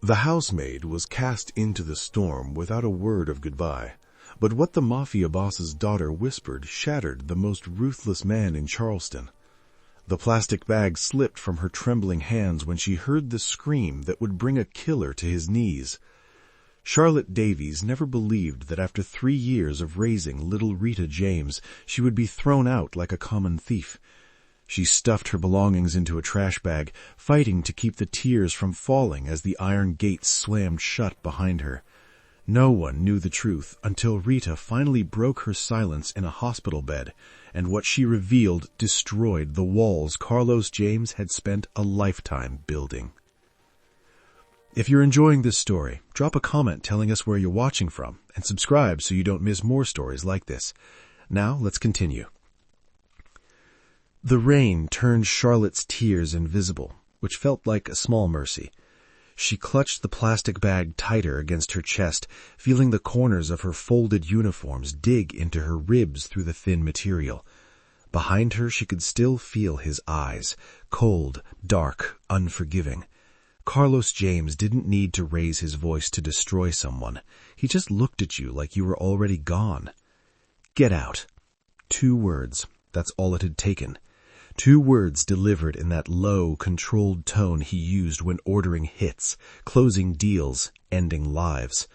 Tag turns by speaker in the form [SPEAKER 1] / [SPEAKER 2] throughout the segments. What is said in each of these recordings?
[SPEAKER 1] The housemaid was cast into the storm without a word of goodbye, but what the Mafia boss's daughter whispered shattered the most ruthless man in Charleston. The plastic bag slipped from her trembling hands when she heard the scream that would bring a killer to his knees. Charlotte Davies never believed that after 3 years of raising little Rita James, she would be thrown out like a common thief. She stuffed her belongings into a trash bag, fighting to keep the tears from falling as the iron gates slammed shut behind her. No one knew the truth until Rita finally broke her silence in a hospital bed, and what she revealed destroyed the walls Carlos James had spent a lifetime building. If you're enjoying this story, drop a comment telling us where you're watching from, and subscribe so you don't miss more stories like this. Now, let's continue. The rain turned Charlotte's tears invisible, which felt like a small mercy. She clutched the plastic bag tighter against her chest, feeling the corners of her folded uniforms dig into her ribs through the thin material. Behind her she could still feel his eyes, cold, dark, unforgiving. Carlos James didn't need to raise his voice to destroy someone. He just looked at you like you were already gone. Get out. 2 words. That's all it had taken. 2 words delivered in that low, controlled tone he used when ordering hits, closing deals, ending lives.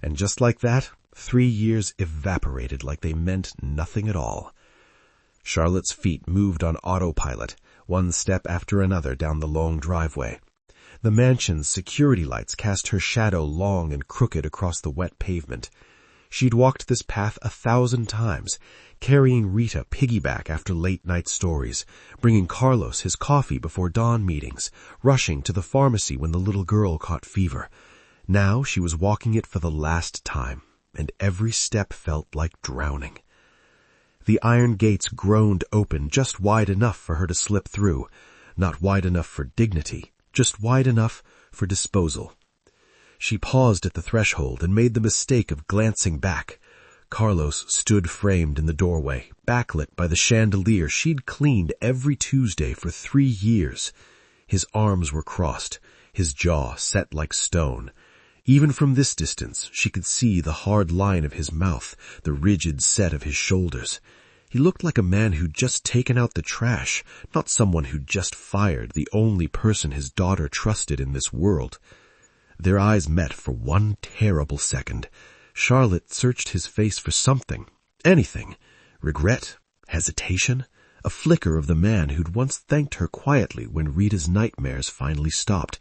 [SPEAKER 1] And just like that, 3 years evaporated like they meant nothing at all. Charlotte's feet moved on autopilot, one step after another down the long driveway. The mansion's security lights cast her shadow long and crooked across the wet pavement. She'd walked this path 1,000 times, carrying Rita piggyback after late-night stories, bringing Carlos his coffee before dawn meetings, rushing to the pharmacy when the little girl caught fever. Now she was walking it for the last time, and every step felt like drowning. The iron gates groaned open just wide enough for her to slip through, not wide enough for dignity, just wide enough for disposal. She paused at the threshold and made the mistake of glancing back. Carlos stood framed in the doorway, backlit by the chandelier she'd cleaned every Tuesday for 3 years. His arms were crossed, his jaw set like stone. Even from this distance, she could see the hard line of his mouth, the rigid set of his shoulders. He looked like a man who'd just taken out the trash, not someone who'd just fired the only person his daughter trusted in this world. Their eyes met for one terrible second. Charlotte searched his face for something, anything. Regret, hesitation, a flicker of the man who'd once thanked her quietly when Rita's nightmares finally stopped.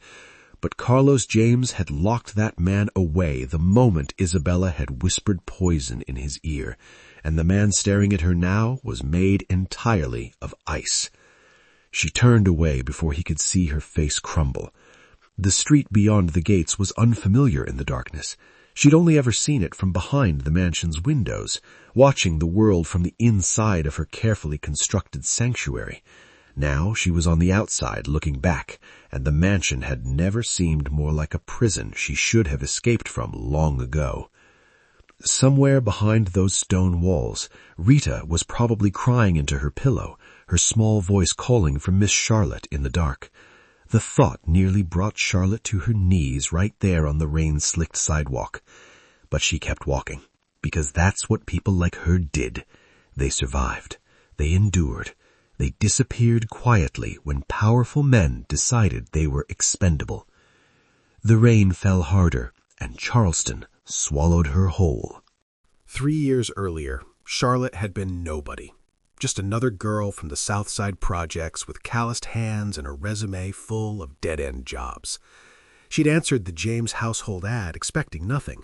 [SPEAKER 1] But Carlos James had locked that man away the moment Isabella had whispered poison in his ear, and the man staring at her now was made entirely of ice. She turned away before he could see her face crumble. The street beyond the gates was unfamiliar in the darkness. She'd only ever seen it from behind the mansion's windows, watching the world from the inside of her carefully constructed sanctuary. Now she was on the outside looking back, and the mansion had never seemed more like a prison she should have escaped from long ago. Somewhere behind those stone walls, Rita was probably crying into her pillow, her small voice calling for Miss Charlotte in the dark. The thought nearly brought Charlotte to her knees right there on the rain-slicked sidewalk. But she kept walking, because that's what people like her did. They survived. They endured. They disappeared quietly when powerful men decided they were expendable. The rain fell harder, and Charleston swallowed her whole. 3 years earlier, Charlotte had been nobody. Just another girl from the South Side projects with calloused hands and a resume full of dead-end jobs. She'd answered the James household ad expecting nothing.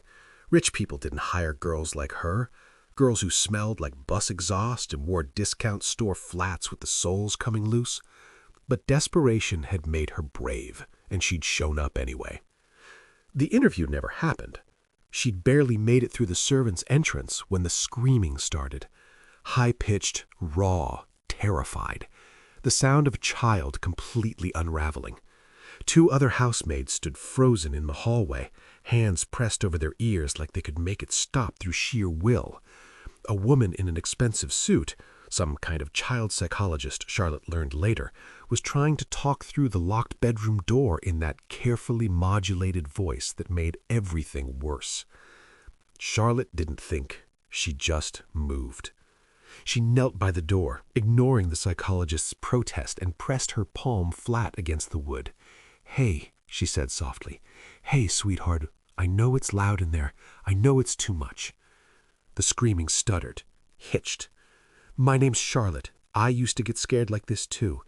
[SPEAKER 1] Rich people didn't hire girls like her, girls who smelled like bus exhaust and wore discount store flats with the soles coming loose. But desperation had made her brave, and she'd shown up anyway. The interview never happened. She'd barely made it through the servants' entrance when the screaming started. High-pitched, raw, terrified. The sound of a child completely unraveling. 2 other housemaids stood frozen in the hallway, hands pressed over their ears like they could make it stop through sheer will. A woman in an expensive suit, Some kind of child psychologist, Charlotte learned later, was trying to talk through the locked bedroom door in that carefully modulated voice that made everything worse. Charlotte didn't think. She just moved. She knelt by the door, ignoring the psychologist's protest, and pressed her palm flat against the wood. "Hey," she said softly. "Hey, sweetheart, I know it's loud in there. I know it's too much." The screaming stuttered, hitched. "My name's Charlotte. I used to get scared like this too.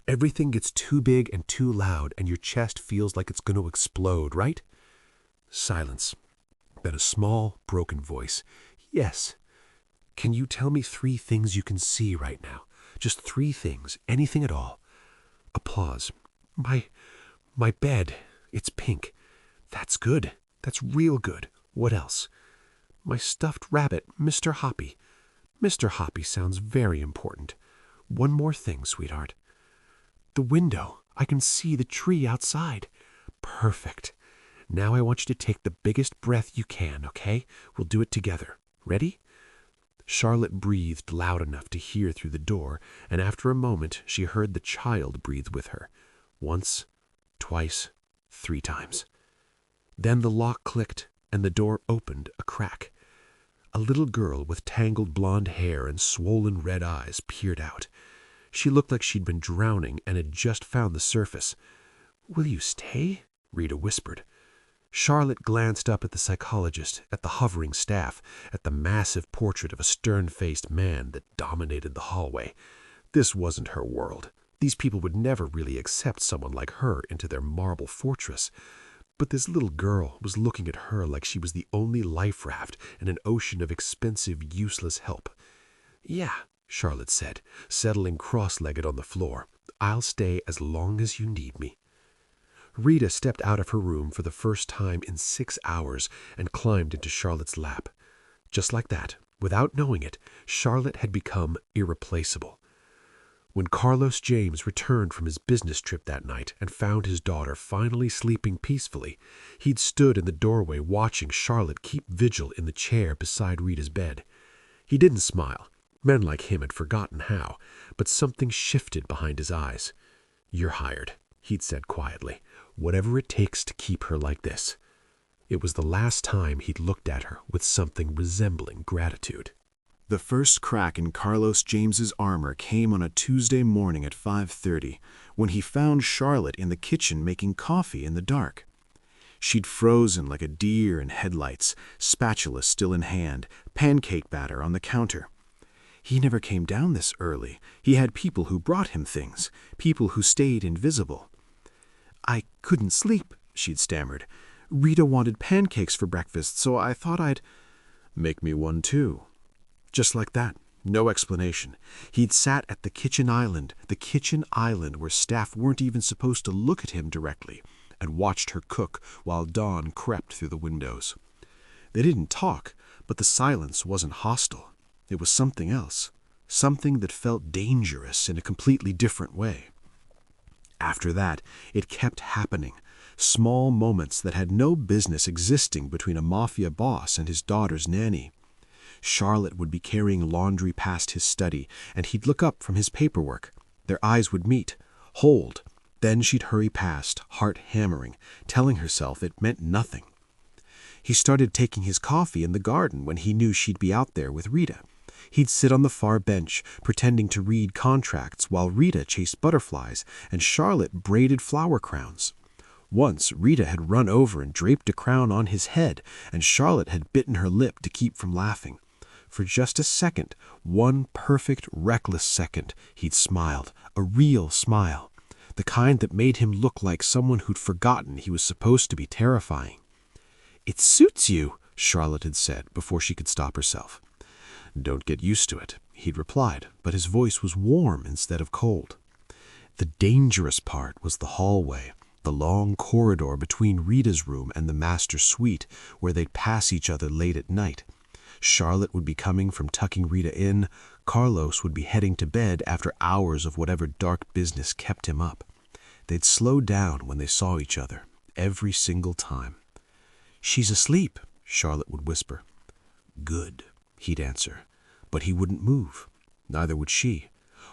[SPEAKER 1] Everything gets too big and too loud, and your chest feels like it's going to explode, right?" Silence. Then a small, broken voice. "Yes. Can you tell me 3 things you can see right now? Just 3 things, anything at all." Applause. My bed. It's pink. That's good. That's real good. What else?" "My stuffed rabbit, Mr. Hoppy. Mr. Hoppy sounds very important. One more thing, sweetheart." "The window. I can see the tree outside." "Perfect. Now I want you to take the biggest breath you can, okay? We'll do it together. Ready?" Charlotte breathed loud enough to hear through the door, and after a moment she heard the child breathe with her. Once, twice, 3 times. Then the lock clicked, and the door opened a crack. A little girl with tangled blonde hair and swollen red eyes peered out. She looked like she'd been drowning and had just found the surface. "Will you stay?" Rita whispered. Charlotte glanced up at the psychologist, at the hovering staff, at the massive portrait of a stern-faced man that dominated the hallway. This wasn't her world. These people would never really accept someone like her into their marble fortress. But this little girl was looking at her like she was the only life raft in an ocean of expensive, useless help. "Yeah," Charlotte said, settling cross-legged on the floor. "I'll stay as long as you need me." Rita stepped out of her room for the first time in 6 hours and climbed into Charlotte's lap. Just like that, without knowing it, Charlotte had become irreplaceable. When Carlos James returned from his business trip that night and found his daughter finally sleeping peacefully, he'd stood in the doorway watching Charlotte keep vigil in the chair beside Rita's bed. He didn't smile. Men like him had forgotten how, but something shifted behind his eyes. "You're hired," he'd said quietly. "Whatever it takes to keep her like this." It was the last time he'd looked at her with something resembling gratitude.
[SPEAKER 2] The first crack in Carlos James's armor came on a Tuesday morning at 5:30, when he found Charlotte in the kitchen making coffee in the dark. She'd frozen like a deer in headlights, spatula still in hand, pancake batter on the counter. He never came down this early. He had people who brought him things, people who stayed invisible. "I couldn't sleep," she'd stammered. "Rita wanted pancakes for breakfast, so I thought I'd—" "Make me one too." Just like that, no explanation. He'd sat at the kitchen island where staff weren't even supposed to look at him directly, and watched her cook while dawn crept through the windows. They didn't talk, but the silence wasn't hostile. It was something else, something that felt dangerous in a completely different way. After that, it kept happening. Small moments that had no business existing between a Mafia boss and his daughter's nanny. Charlotte would be carrying laundry past his study, and he'd look up from his paperwork. Their eyes would meet, hold. Then she'd hurry past, heart hammering, telling herself it meant nothing. He started taking his coffee in the garden when he knew she'd be out there with Rita. He'd sit on the far bench, pretending to read contracts while Rita chased butterflies and Charlotte braided flower crowns. Once, Rita had run over and draped a crown on his head, and Charlotte had bitten her lip to keep from laughing. For just a second, one perfect, reckless second, he'd smiled, a real smile, the kind that made him look like someone who'd forgotten he was supposed to be terrifying. "It suits you," Charlotte had said before she could stop herself. "Don't get used to it," he'd replied, but his voice was warm instead of cold. The dangerous part was the hallway, the long corridor between Rita's room and the master suite, where they'd pass each other late at night. Charlotte would be coming from tucking Rita in. Carlos would be heading to bed after hours of whatever dark business kept him up. They'd slow down when they saw each other, every single time. "She's asleep," Charlotte would whisper. "Good," he'd answer, but he wouldn't move. Neither would she.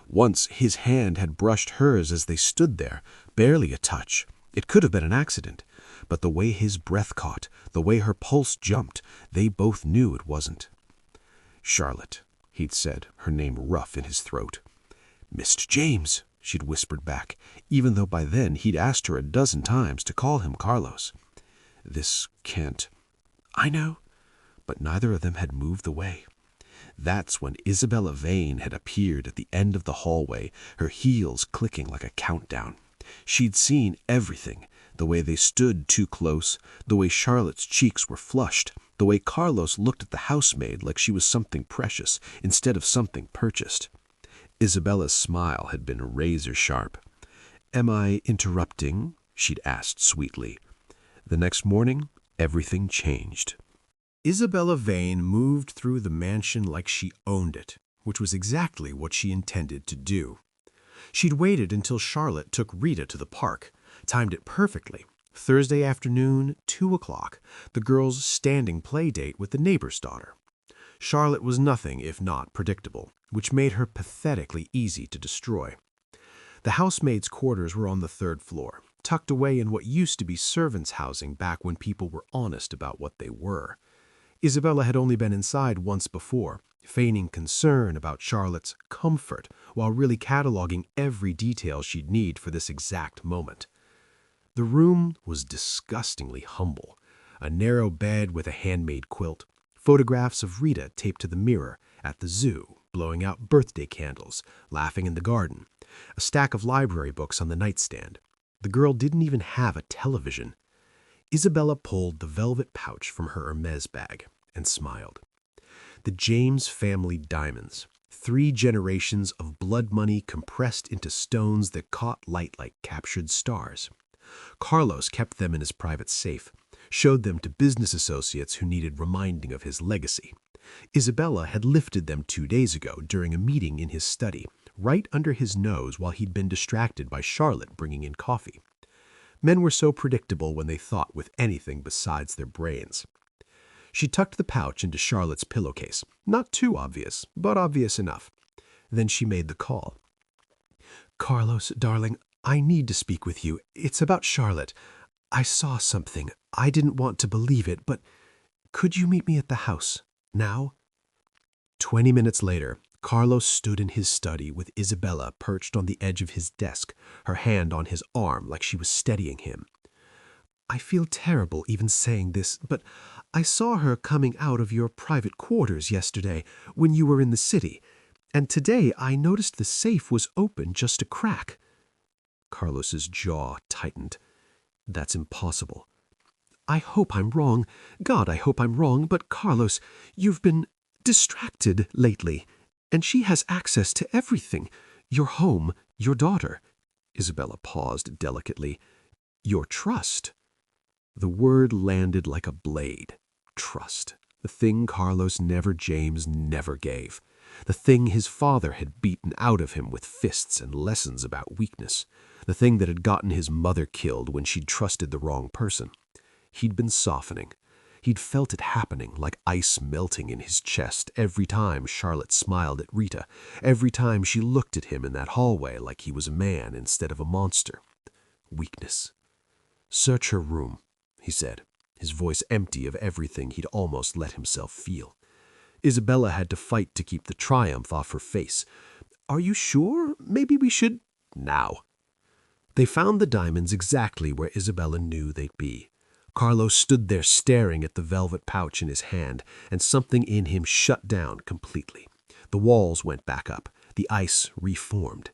[SPEAKER 2] Once his hand had brushed hers as they stood there, barely a touch. It could have been an accident. But the way his breath caught, the way her pulse jumped, they both knew it wasn't. "Charlotte," he'd said, her name rough in his throat. "Mr. James," she'd whispered back, even though by then he'd asked her a dozen times to call him Carlos. "This can't—" "I know." But neither of them had moved away. That's when Isabella Vane had appeared at the end of the hallway, her heels clicking like a countdown. She'd seen everything, the way they stood too close, the way Charlotte's cheeks were flushed, the way Carlos looked at the housemaid like she was something precious instead of something purchased. Isabella's smile had been razor sharp. "Am I interrupting?" she'd asked sweetly. The next morning, everything changed. Isabella Vane moved through the mansion like she owned it, which was exactly what she intended to do. She'd waited until Charlotte took Rita to the park, timed it perfectly. Thursday afternoon, 2 o'clock, the girls' standing play date with the neighbor's daughter. Charlotte was nothing if not predictable, which made her pathetically easy to destroy. The housemaid's quarters were on the 3rd floor, tucked away in what used to be servants' housing back when people were honest about what they were. Isabella had only been inside once before, feigning concern about Charlotte's comfort while really cataloging every detail she'd need for this exact moment. The room was disgustingly humble. A narrow bed with a handmade quilt, photographs of Rita taped to the mirror, at the zoo, blowing out birthday candles, laughing in the garden, a stack of library books on the nightstand. The girl didn't even have a television. Isabella pulled the velvet pouch from her Hermes bag and smiled. The James family diamonds, 3 generations of blood money compressed into stones that caught light like captured stars. Carlos kept them in his private safe, showed them to business associates who needed reminding of his legacy. Isabella had lifted them 2 days ago during a meeting in his study, right under his nose while he'd been distracted by Charlotte bringing in coffee. Men were so predictable when they thought with anything besides their brains. She tucked the pouch into Charlotte's pillowcase. Not too obvious, but obvious enough. Then she made the call. "Carlos, darling, I need to speak with you. It's about Charlotte. I saw something. I didn't want to believe it, but could you meet me at the house? Now?" 20 minutes later, Carlos stood in his study with Isabella perched on the edge of his desk, her hand on his arm like she was steadying him. "I feel terrible even saying this, but I saw her coming out of your private quarters yesterday when you were in the city, and today I noticed the safe was open just a crack." Carlos's jaw tightened. "That's impossible." "I hope I'm wrong. God, I hope I'm wrong, but Carlos, you've been distracted lately, and she has access to everything. Your home, your daughter." Isabella paused delicately. "Your trust." The word landed like a blade. Trust. The thing Carlos James never gave. The thing his father had beaten out of him with fists and lessons about weakness. The thing that had gotten his mother killed when she'd trusted the wrong person. He'd been softening. He'd felt it happening like ice melting in his chest every time Charlotte smiled at Rita, every time she looked at him in that hallway like he was a man instead of a monster. Weakness. "Search her room," he said, his voice empty of everything he'd almost let himself feel. Isabella had to fight to keep the triumph off her face. "Are you sure? Maybe we should—" "Now." They found the diamonds exactly where Isabella knew they'd be. Carlos stood there staring at the velvet pouch in his hand, and something in him shut down completely. The walls went back up. The ice reformed.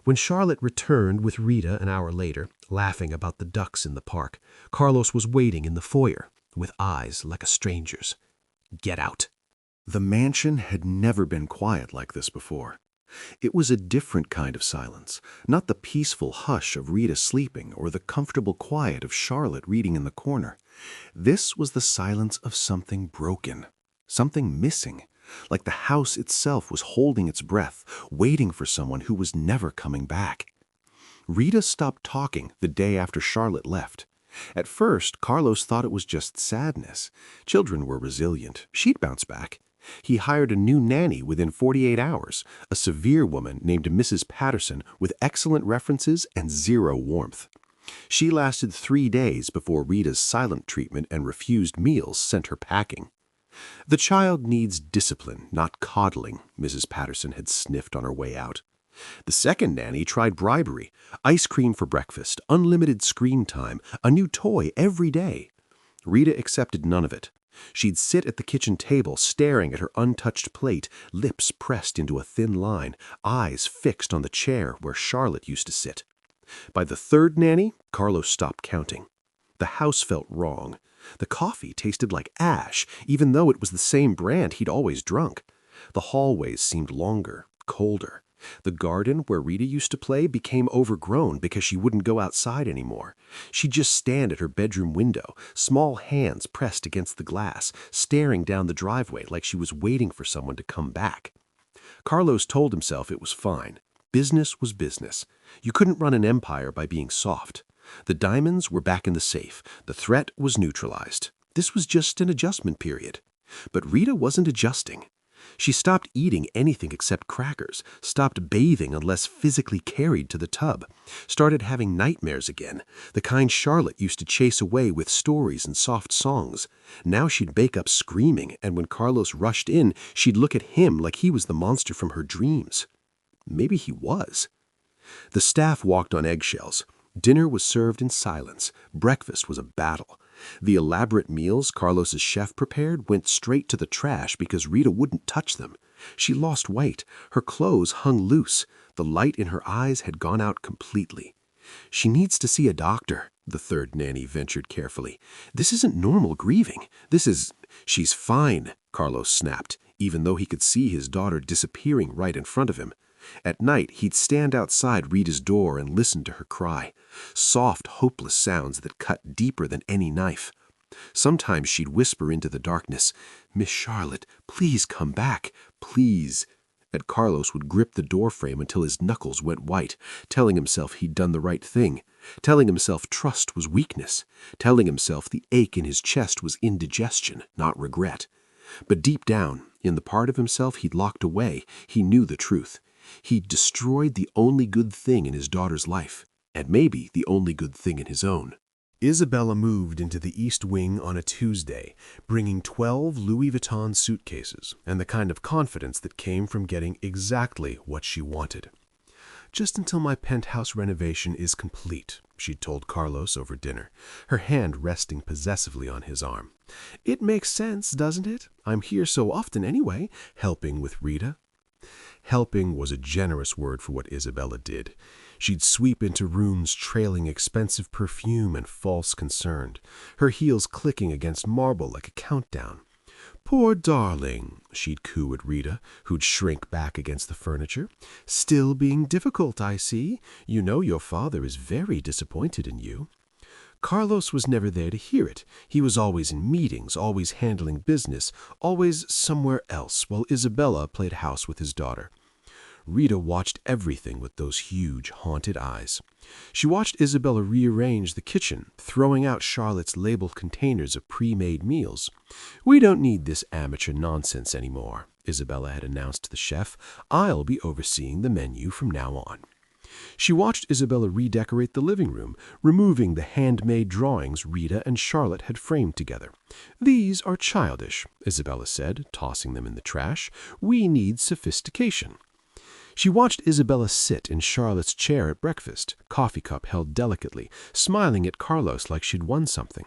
[SPEAKER 2] When Charlotte returned with Rita an hour later, laughing about the ducks in the park, Carlos was waiting in the foyer, with eyes like a stranger's. "Get out." The mansion had never been quiet like this before. It was a different kind of silence, not the peaceful hush of Rita sleeping or the comfortable quiet of Charlotte reading in the corner. This was the silence of something broken, something missing, like the house itself was holding its breath, waiting for someone who was never coming back. Rita stopped talking the day after Charlotte left. At first, Carlos thought it was just sadness. Children were resilient. She'd bounce back. He hired a new nanny within 48 hours, a severe woman named Mrs. Patterson with excellent references and zero warmth. She lasted 3 days before Rita's silent treatment and refused meals sent her packing. The child needs discipline, not coddling, Mrs. Patterson had sniffed on her way out. The second nanny tried bribery, ice cream for breakfast, unlimited screen time, a new toy every day. Rita accepted none of it. She'd sit at the kitchen table staring at her untouched plate, lips pressed into a thin line, eyes fixed on the chair where Charlotte used to sit. By the third nanny, Carlos stopped counting. The house felt wrong. The coffee tasted like ash, even though it was the same brand he'd always drunk. The hallways seemed longer, colder. The garden where Rita used to play became overgrown because she wouldn't go outside anymore. She'd just stand at her bedroom window, small hands pressed against the glass, staring down the driveway like she was waiting for someone to come back. Carlos told himself it was fine. Business was business. You couldn't run an empire by being soft. The diamonds were back in the safe. The threat was neutralized. This was just an adjustment period. But Rita wasn't adjusting. She stopped eating anything except crackers, stopped bathing unless physically carried to the tub, started having nightmares again, the kind Charlotte used to chase away with stories and soft songs. Now she'd wake up screaming, and when Carlos rushed in, she'd look at him like he was the monster from her dreams. Maybe he was. The staff walked on eggshells. Dinner was served in silence. Breakfast was a battle. The elaborate meals Carlos's chef prepared went straight to the trash because Rita wouldn't touch them. She lost weight. Her clothes hung loose. The light in her eyes had gone out completely. She needs to see a doctor, the third nanny ventured carefully. This isn't normal grieving. She's fine, Carlos snapped, even though he could see his daughter disappearing right in front of him. At night, he'd stand outside Rita's door and listen to her cry. Soft, hopeless sounds that cut deeper than any knife. Sometimes she'd whisper into the darkness, "Miss Charlotte, please come back, please." And Carlos would grip the doorframe until his knuckles went white, telling himself he'd done the right thing, telling himself trust was weakness, telling himself the ache in his chest was indigestion, not regret. But deep down, in the part of himself he'd locked away, he knew the truth. He'd destroyed the only good thing in his daughter's life, and maybe the only good thing in his own.
[SPEAKER 1] Isabella moved into the East Wing on a Tuesday, bringing 12 Louis Vuitton suitcases and the kind of confidence that came from getting exactly what she wanted. "Just until my penthouse renovation is complete," she'd told Carlos over dinner, her hand resting possessively on his arm. "It makes sense, doesn't it? I'm here so often anyway, helping with Rita." Helping was a generous word for what Isabella did. She'd sweep into rooms trailing expensive perfume and false concern, her heels clicking against marble like a countdown. "Poor darling," she'd coo at Rita, who'd shrink back against the furniture. "Still being difficult, I see. You know your father is very disappointed in you." Carlos was never there to hear it. He was always in meetings, always handling business, always somewhere else, while Isabella played house with his daughter. Rita watched everything with those huge, haunted eyes. She watched Isabella rearrange the kitchen, throwing out Charlotte's labeled containers of pre-made meals. "We don't need this amateur nonsense anymore," Isabella had announced to the chef. "I'll be overseeing the menu from now on." She watched Isabella redecorate the living room, removing the handmade drawings Rita and Charlotte had framed together. "These are childish," Isabella said, tossing them in the trash. "We need sophistication." She watched Isabella sit in Charlotte's chair at breakfast, coffee cup held delicately, smiling at Carlos like she'd won something.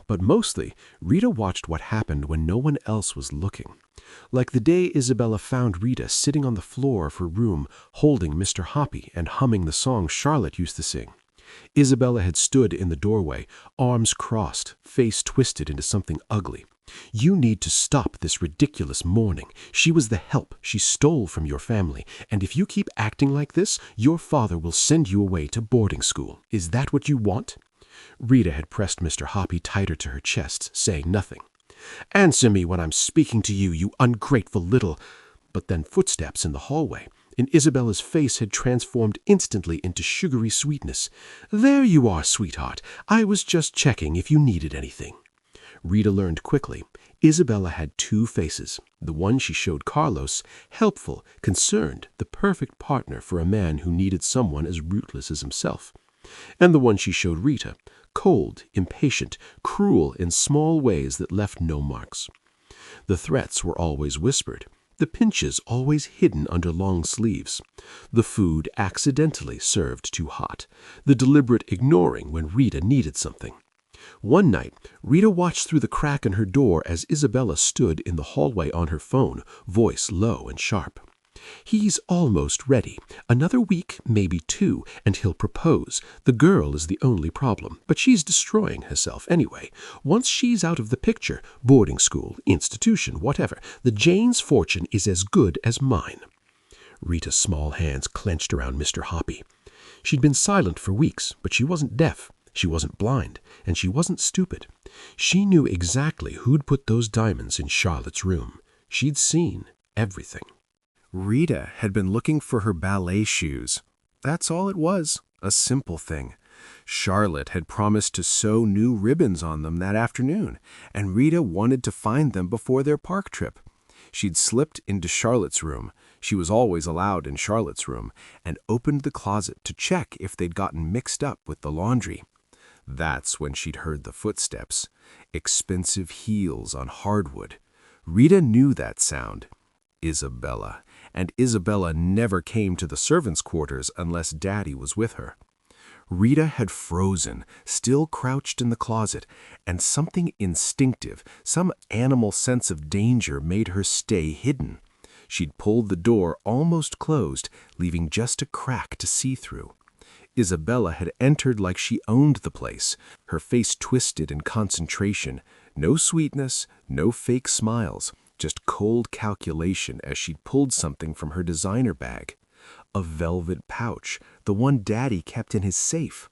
[SPEAKER 1] But mostly, Rita watched what happened when no one else was looking. Like the day Isabella found Rita sitting on the floor of her room, holding Mr. Hoppy and humming the song Charlotte used to sing. Isabella had stood in the doorway, arms crossed, face twisted into something ugly. "You need to stop this ridiculous mourning. She was the help she stole from your family, and if you keep acting like this, your father will send you away to boarding school. Is that what you want?" Rita had pressed Mr. Hoppy tighter to her chest, saying nothing. "Answer me when I'm speaking to you, you ungrateful little—" But then footsteps in the hallway, and Isabella's face had transformed instantly into sugary sweetness. "There you are, sweetheart. I was just checking if you needed anything."
[SPEAKER 3] Rita learned quickly. Isabella had two faces. The one she showed Carlos, helpful, concerned, the perfect partner for a man who needed someone as ruthless as himself. And the one she showed Rita, cold, impatient, cruel in small ways that left no marks. The threats were always whispered, the pinches always hidden under long sleeves, the food accidentally served too hot, the deliberate ignoring when Rita needed something. One night, Rita watched through the crack in her door as Isabella stood in the hallway on her phone, voice low and sharp. "He's almost ready. Another week, maybe 2, and he'll propose. The girl is the only problem, but she's destroying herself anyway. Once she's out of the picture, boarding school, institution, whatever, the Jane's fortune is as good as mine." Rita's small hands clenched around Mr. Hoppy. She'd been silent for weeks, but she wasn't deaf. She wasn't blind, and she wasn't stupid. She knew exactly who'd put those diamonds in Charlotte's room. She'd seen everything.
[SPEAKER 2] Rita had been looking for her ballet shoes. That's all it was, a simple thing. Charlotte had promised to sew new ribbons on them that afternoon, and Rita wanted to find them before their park trip. She'd slipped into Charlotte's room, she was always allowed in Charlotte's room, and opened the closet to check if they'd gotten mixed up with the laundry. That's when she'd heard the footsteps, expensive heels on hardwood. Rita knew that sound. Isabella. And Isabella never came to the servants' quarters unless Daddy was with her. Rita had frozen, still crouched in the closet, and something instinctive, some animal sense of danger made her stay hidden. She'd pulled the door almost closed, leaving just a crack to see through. Isabella had entered like she owned the place, her face twisted in concentration. No sweetness, no fake smiles, just cold calculation as she'd pulled something from her designer bag. A velvet pouch, the one Daddy kept in his safe.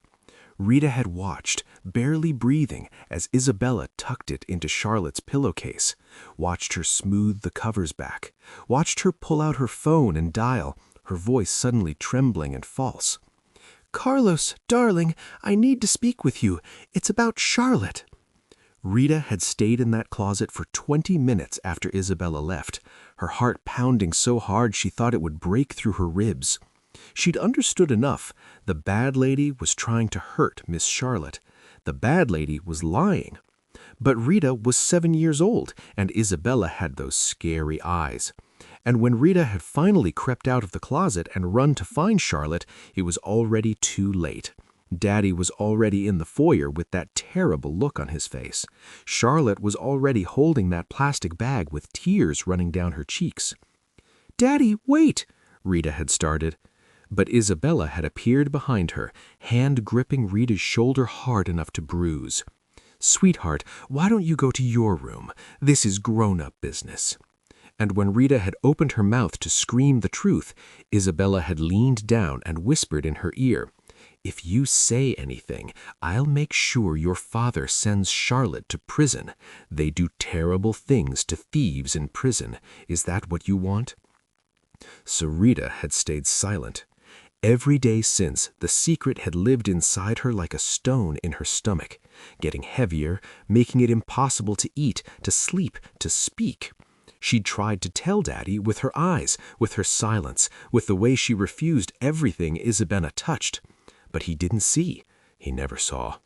[SPEAKER 2] Rita had watched, barely breathing, as Isabella tucked it into Charlotte's pillowcase, watched her smooth the covers back, watched her pull out her phone and dial, her voice suddenly trembling and false. "Carlos, darling, I need to speak with you. It's about Charlotte." Rita had stayed in that closet for 20 minutes after Isabella left, her heart pounding so hard she thought it would break through her ribs. She'd understood enough. The bad lady was trying to hurt Miss Charlotte. The bad lady was lying. But Rita was 7 years old, and Isabella had those scary eyes. And when Rita had finally crept out of the closet and run to find Charlotte, it was already too late. Daddy was already in the foyer with that terrible look on his face. Charlotte was already holding that plastic bag with tears running down her cheeks. "Daddy, wait!" Rita had started. But Isabella had appeared behind her, hand gripping Rita's shoulder hard enough to bruise. "Sweetheart, why don't you go to your room? This is grown-up business." And when Rita had opened her mouth to scream the truth, Isabella had leaned down and whispered in her ear, "If you say anything, I'll make sure your father sends Charlotte to prison. They do terrible things to thieves in prison. Is that what you want?" So Rita had stayed silent. Every day since, the secret had lived inside her like a stone in her stomach, getting heavier, making it impossible to eat, to sleep, to speak. She'd tried to tell Daddy with her eyes, with her silence, with the way she refused everything Isabella touched. But he didn't see. He never saw.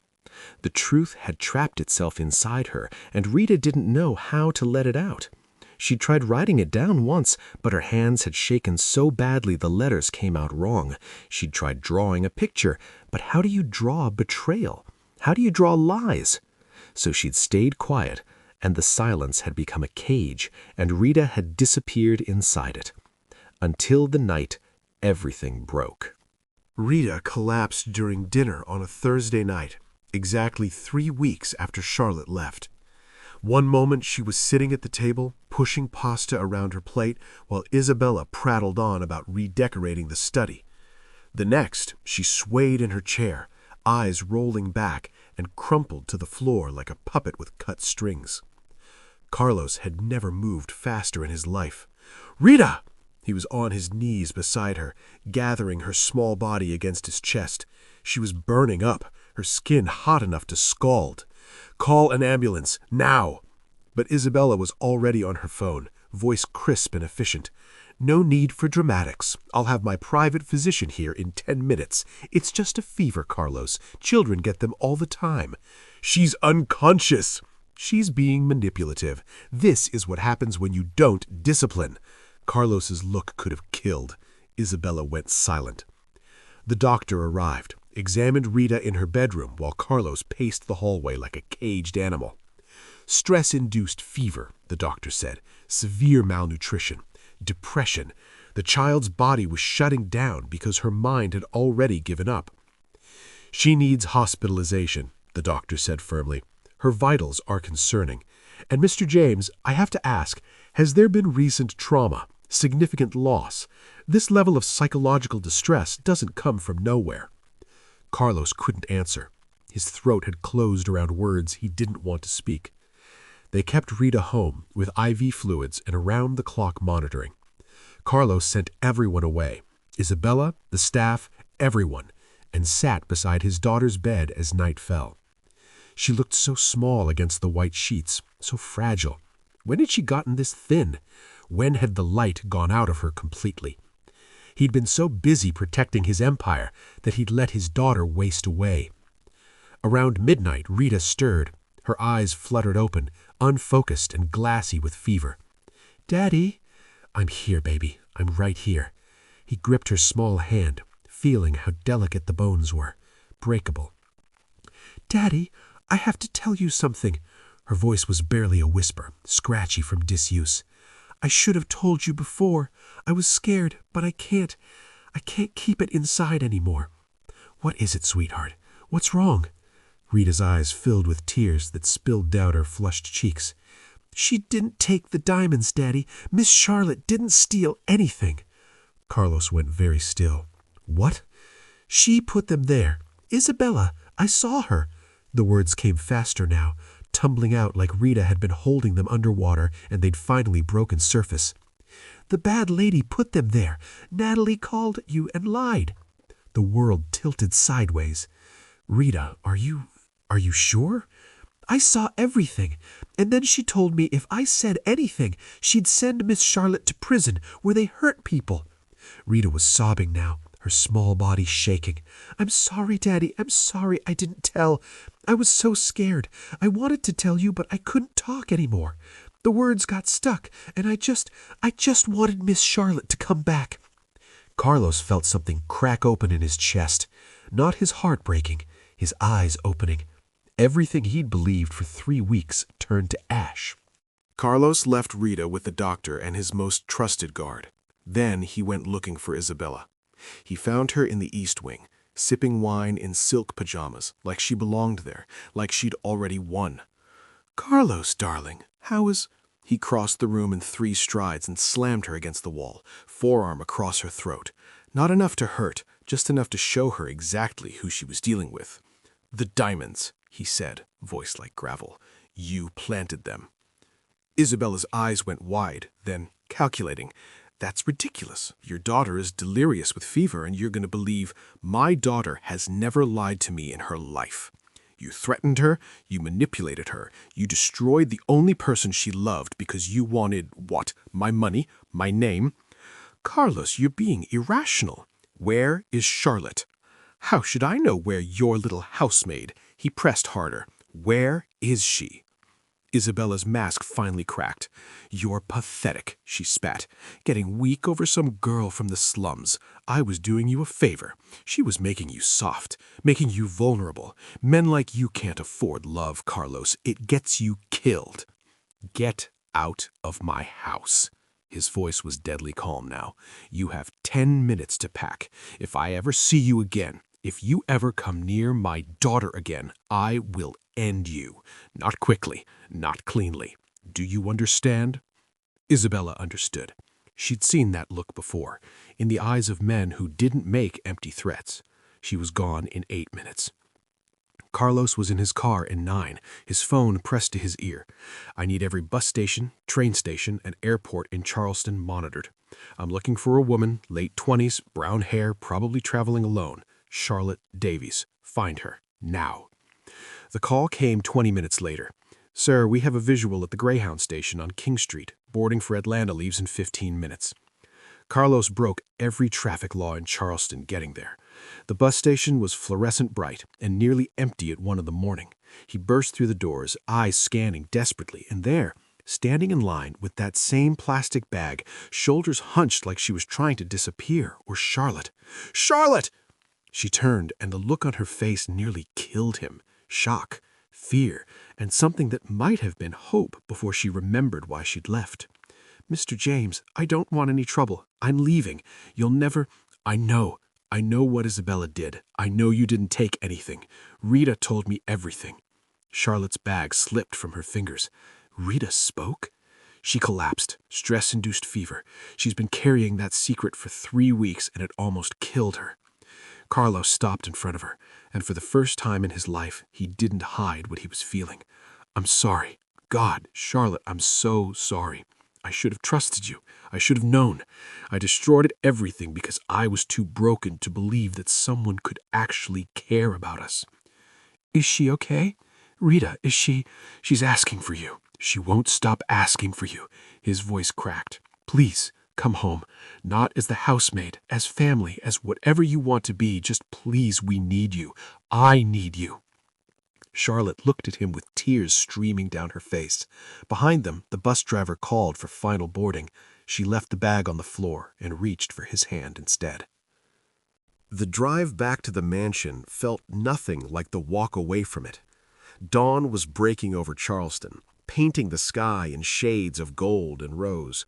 [SPEAKER 2] The truth had trapped itself inside her, and Rita didn't know how to let it out. She'd tried writing it down once, but her hands had shaken so badly the letters came out wrong. She'd tried drawing a picture, but how do you draw betrayal? How do you draw lies? So she'd stayed quiet, and the silence had become a cage, and Rita had disappeared inside it. Until the night, everything broke.
[SPEAKER 4] Rita collapsed during dinner on a Thursday night, exactly 3 weeks after Charlotte left. One moment she was sitting at the table, pushing pasta around her plate, while Isabella prattled on about redecorating the study. The next, she swayed in her chair, eyes rolling back, and crumpled to the floor like a puppet with cut strings. Carlos had never moved faster in his life. "Rita!" He was on his knees beside her, gathering her small body against his chest. She was burning up, her skin hot enough to scald. Call an ambulance, now! But Isabella was already on her phone, voice crisp and efficient. No need for dramatics. I'll have my private physician here in 10 minutes. It's just a fever, Carlos. Children get them all the time. She's unconscious. She's being manipulative. This is what happens when you don't discipline. Carlos's look could have killed. Isabella went silent. The doctor arrived, examined Rita in her bedroom while Carlos paced the hallway like a caged animal. Stress-induced fever, the doctor said, severe malnutrition, depression. The child's body was shutting down because her mind had already given up. She needs hospitalization, the doctor said firmly. Her vitals are concerning. And Mr. James, I have to ask, has there been recent trauma, significant loss? This level of psychological distress doesn't come from nowhere. Carlos couldn't answer. His throat had closed around words he didn't want to speak. They kept Rita home with IV fluids and around-the-clock monitoring. Carlos sent everyone away, Isabella, the staff, everyone, and sat beside his daughter's bed as night fell. She looked so small against the white sheets, so fragile. When had she gotten this thin? When had the light gone out of her completely? He'd been so busy protecting his empire that he'd let his daughter waste away. Around midnight, Rita stirred. Her eyes fluttered open, unfocused and glassy with fever. "Daddy?" "I'm here, baby. I'm right here." He gripped her small hand, feeling how delicate the bones were, breakable. "Daddy, I have to tell you something." Her voice was barely a whisper, scratchy from disuse. "I should have told you before. I was scared, but I can't. I can't keep it inside anymore." "What is it, sweetheart? What's wrong?" Rita's eyes filled with tears that spilled down her flushed cheeks. "She didn't take the diamonds, Daddy. Miss Charlotte didn't steal anything." Carlos went very still. "What?" "She put them there. Isabella, I saw her." The words came faster now, tumbling out like Rita had been holding them underwater and they'd finally broken surface. "The bad lady put them there. Natalie called you and lied." The world tilted sideways. "Rita, are you sure?" "I saw everything. And then she told me if I said anything, she'd send Miss Charlotte to prison where they hurt people." Rita was sobbing now, her small body shaking. "I'm sorry, Daddy. I'm sorry I didn't tell. I was so scared. I wanted to tell you, but I couldn't talk anymore. The words got stuck, and I just wanted Miss Charlotte to come back." Carlos felt something crack open in his chest. Not his heart breaking, his eyes opening. Everything he'd believed for 3 weeks turned to ash.
[SPEAKER 2] Carlos left Rita with the doctor and his most trusted guard. Then he went looking for Isabella. He found her in the East Wing, sipping wine in silk pajamas, like she belonged there, like she'd already won. "Carlos, darling, how is—" He crossed the room in 3 strides and slammed her against the wall, forearm across her throat. Not enough to hurt, just enough to show her exactly who she was dealing with. "The diamonds," he said, voice like gravel. "You planted them." Isabella's eyes went wide, then calculating. "That's ridiculous. Your daughter is delirious with fever, and you're going to believe my daughter has never lied to me in her life. You threatened her, you manipulated her, you destroyed the only person she loved because you wanted, what, my money, my name? Carlos, you're being irrational. Where is Charlotte?" "How should I know where your little housemaid?" He pressed harder. "Where is she?" Isabella's mask finally cracked. "You're pathetic," she spat. "Getting weak over some girl from the slums. I was doing you a favor. She was making you soft, making you vulnerable. Men like you can't afford love, Carlos. It gets you killed. Get out of my house." His voice was deadly calm now. "You have 10 minutes to pack. If I ever see you again, if you ever come near my daughter again, I will end you. Not quickly, not cleanly. Do you understand?" Isabella understood. She'd seen that look before, in the eyes of men who didn't make empty threats. She was gone in 8 minutes. Carlos was in his car in 9, his phone pressed to his ear. "I need every bus station, train station, and airport in Charleston monitored. I'm looking for a woman, late 20s, brown hair, probably traveling alone. Charlotte Davies. Find her. Now." The call came 20 minutes later. "Sir, we have a visual at the Greyhound station on King Street. Boarding for Atlanta leaves in 15 minutes. Carlos broke every traffic law in Charleston getting there. The bus station was fluorescent bright and nearly empty at 1 in the morning. He burst through the doors, eyes scanning desperately, and there, standing in line with that same plastic bag, shoulders hunched like she was trying to disappear, was Charlotte. "Charlotte!" She turned, and the look on her face nearly killed him. Shock, fear, and something that might have been hope before she remembered why she'd left. "Mr. James, I don't want any trouble. I'm leaving. You'll never—" I know what Isabella did. I know you didn't take anything. Rita told me everything." Charlotte's bag slipped from her fingers. Rita spoke? She collapsed, stress-induced fever. She's been carrying that secret for 3 weeks, and it almost killed her. Carlos stopped in front of her, and for the first time in his life, he didn't hide what he was feeling. "I'm sorry. God, Charlotte, I'm so sorry. I should have trusted you. I should have known. I destroyed everything because I was too broken to believe that someone could actually care about us." "Is she okay? Rita, is she—" "She's asking for you. She won't stop asking for you." His voice cracked. "Please, come home. Not as the housemaid, as family, as whatever you want to be. Just please, we need you. I need you." Charlotte looked at him with tears streaming down her face. Behind them, the bus driver called for final boarding. She left the bag on the floor and reached for his hand instead.
[SPEAKER 4] The drive back to the mansion felt nothing like the walk away from it. Dawn was breaking over Charleston, painting the sky in shades of gold and rose.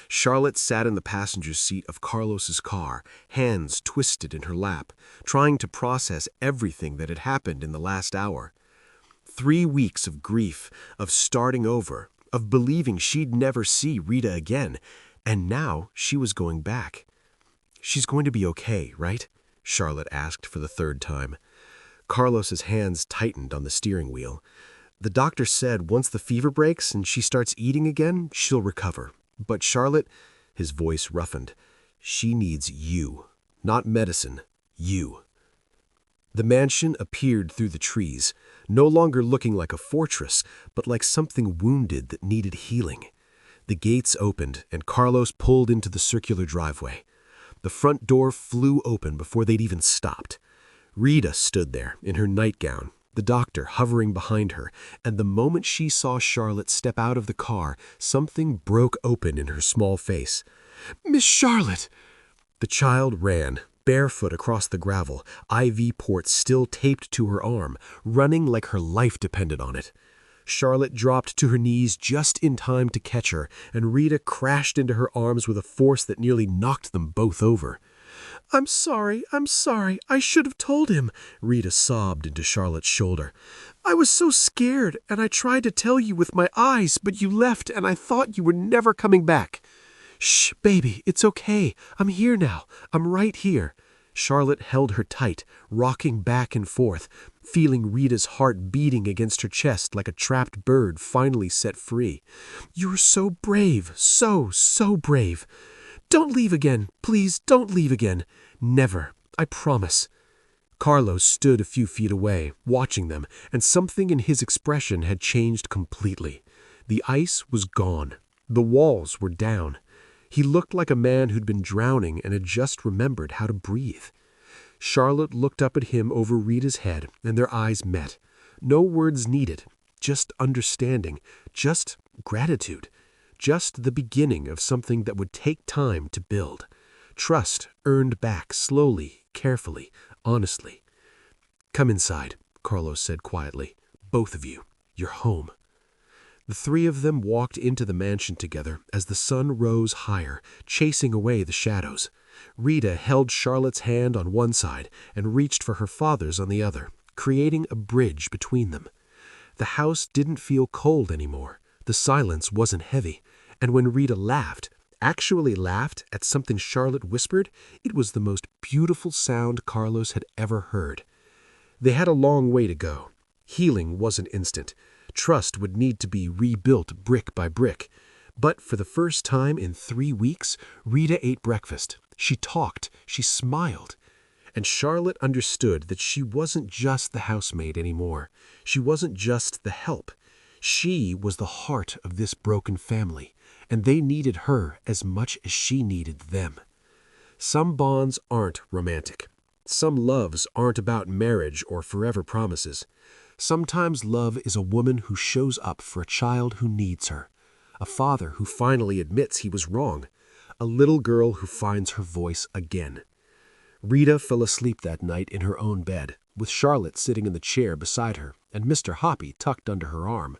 [SPEAKER 4] Charlotte sat in the passenger seat of Carlos's car, hands twisted in her lap, trying to process everything that had happened in the last hour. 3 weeks of grief, of starting over, of believing she'd never see Rita again, and now she was going back. "She's going to be okay, right?" Charlotte asked for the 3rd time. Carlos's hands tightened on the steering wheel. "The doctor said once the fever breaks and she starts eating again, she'll recover. But Charlotte," his voice roughened, "she needs you. Not medicine, you." The mansion appeared through the trees, no longer looking like a fortress, but like something wounded that needed healing. The gates opened, and Carlos pulled into the circular driveway. The front door flew open before they'd even stopped. Rita stood there in her nightgown, the doctor hovering behind her, and the moment she saw Charlotte step out of the car, something broke open in her small face. "Miss Charlotte!" The child ran, barefoot across the gravel, IV port still taped to her arm, running like her life depended on it. Charlotte dropped to her knees just in time to catch her, and Rita crashed into her arms with a force that nearly knocked them both over. I'm sorry, I should have told him," Rita sobbed into Charlotte's shoulder. "I was so scared, and I tried to tell you with my eyes, but you left, and I thought you were never coming back." "Shh, baby, it's okay. I'm here now. I'm right here." Charlotte held her tight, rocking back and forth, feeling Rita's heart beating against her chest like a trapped bird finally set free. "You're so brave, so brave. Don't leave again. Please, don't leave again. Never. I promise." Carlos stood a few feet away, watching them, and something in his expression had changed completely. The ice was gone. The walls were down. He looked like a man who'd been drowning and had just remembered how to breathe. Charlotte looked up at him over Rita's head, and their eyes met. No words needed, just understanding, just gratitude, just the beginning of something that would take time to build. Trust earned back slowly, carefully, honestly. "Come inside," Carlos said quietly. "Both of you. You're home." The 3 of them walked into the mansion together as the sun rose higher, chasing away the shadows. Rita held Charlotte's hand on one side and reached for her father's on the other, creating a bridge between them. The house didn't feel cold anymore. The silence wasn't heavy. And when Rita laughed, actually laughed at something Charlotte whispered, it was the most beautiful sound Carlos had ever heard. They had a long way to go. Healing wasn't instant. Trust would need to be rebuilt brick by brick. But for the first time in 3 weeks, Rita ate breakfast. She talked. She smiled.
[SPEAKER 3] And Charlotte understood that she wasn't just the housemaid anymore. She wasn't just the help. She was the heart of this broken family, and they needed her as much as she needed them. Some bonds aren't romantic. Some loves aren't about marriage or forever promises. Sometimes love is a woman who shows up for a child who needs her, a father who finally admits he was wrong, a little girl who finds her voice again. Rita fell asleep that night in her own bed, with Charlotte sitting in the chair beside her and Mr. Hoppy tucked under her arm.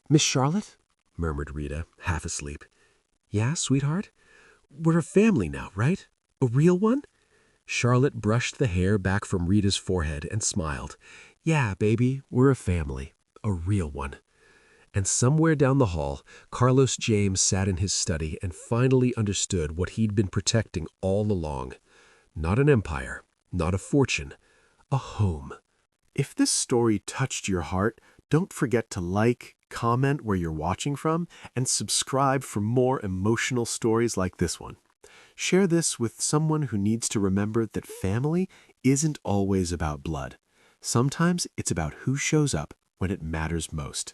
[SPEAKER 3] "Miss Charlotte?" murmured Rita, half asleep. "Yeah, sweetheart? We're a family now, right? A real one?" Charlotte brushed the hair back from Rita's forehead and smiled. "Yeah, baby, we're a family. A real one." And somewhere down the hall, Carlos James sat in his study and finally understood what he'd been protecting all along. Not an empire, not a fortune, a home.
[SPEAKER 2] If this story touched your heart, don't forget to like, comment where you're watching from, and subscribe for more emotional stories like this one. Share this with someone who needs to remember that family isn't always about blood. Sometimes it's about who shows up when it matters most.